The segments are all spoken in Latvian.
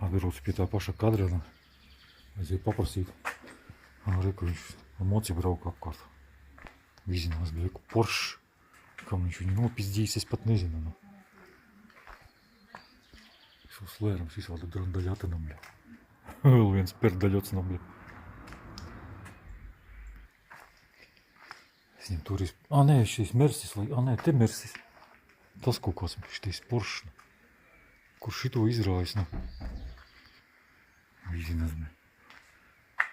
Atbraucu pie tā paša kadra, aizēju paprasīt. Reku, viņš moci brauka apkārt. Vizinās, bija Porsche. Kam viņš viņu nopizdījis, es pat nezinu. Nu. Šos lērums visādi daļata nam, bļa. Vēl viens perdaļots nam, bļa. Es viņam tur nē, šis Mersis, nē, te Mersis. Tas kaut kāds, šitais Porsche. Kur šito izrājas, nu. Vizinās, bļa.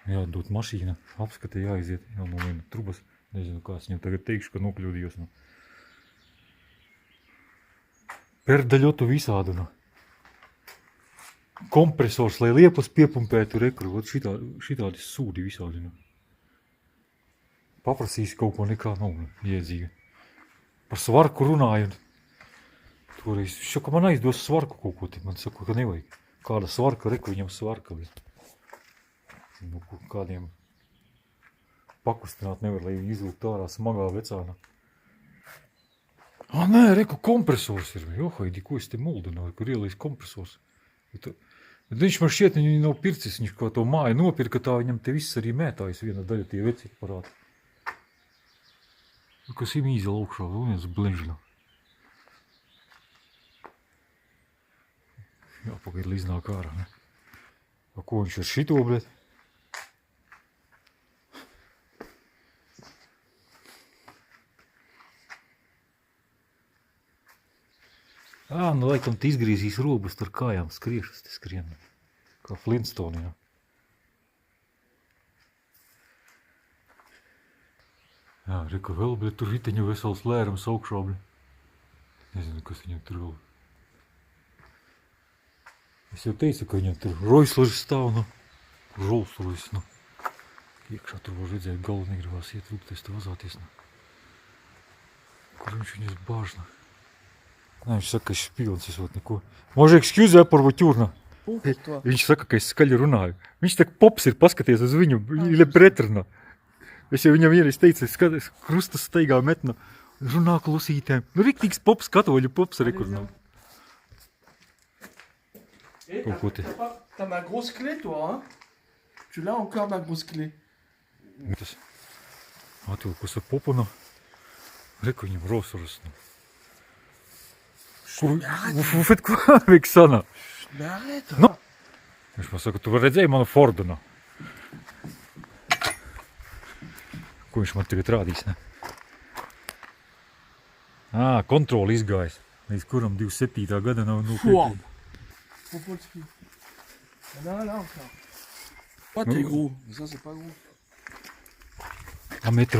Jādod mašīna, apskatē jāiziet, jānolien trubas. Nezinu, kā es viņam tagad teikšu, ka nokļūdījos. Nu. Perdaļotu visādu. Nu. Kompresors, lai liepas piepumpētu rekru. Šitādi sūdi visādi. Nu. Paprasīs kaut ko nekā nav iedzīga. Par svarku runājot. Toreiz, ka man aizdos svarku kaut ko, man saka, ka nevajag. Kāda svarka, reku viņam svarka. Nu, kādiem pakustināt nevar, lai izvilkt ārā smagā vecāna. Nē, reku, kompresors ir. Johaidi, ko es te muldinu, kur ielīs kompresors. Bet viņš man šķiet, viņš nav pircis, viņš kā to māju nopirka, tā viņam te viss arī mētājas viena daļa tie veci parādi. Kas ir mīza augšā, vēl viens blenžļa. Jāpagaid līdz ārā, ne? Ko viņš ar šito, bļet? Nu laikam te izgrīzīs robus ar kājām, skriešas te skrien. Kā Flintstone, jā. Jā, reku vēl, bļet, tur riteņu vesels lērums augšā, bļet. Nezinu, kas viņam tur vēl. Es jau teicu, ka viņam tur Roisleris stāv, nu. Rolls-Royce, nu. Iekšā tur var redzēt, galva negribās iet rūpties, te vazāties, nu. Kur viņš viņas bāž, nu. Nē, viņš saka, ka es špions, es vat neko. Može, excuse, par voķūrna. Viņš saka, ka es skaļi runāju. Viņš tak pops ir, paskaties uz viņu, ili pretrunā. Es jau viņam vienreiz teicu, es krustas steigā metnu, runā klusītēm. Nu, riktīgs pops, katoļu pops, rekurnā. Kaut ko te. T'as ma grosse clé, toi, hein? Tu l'as encore, ma grosse clé? Tas atvilkus ar popu, nu. Reku viņam Rolls-Royce, nu. Bet ko vajag sanā? Nu, viņš man saka, tu var redzēji manu Fordu, nu. Ko viņš man tagad rādīs, ne? Kontroli izgājis. Līdz kuram 27. gada nav nopērkļi. Là, encore. Pas très gros, ça c'est pas gros. Un mètre.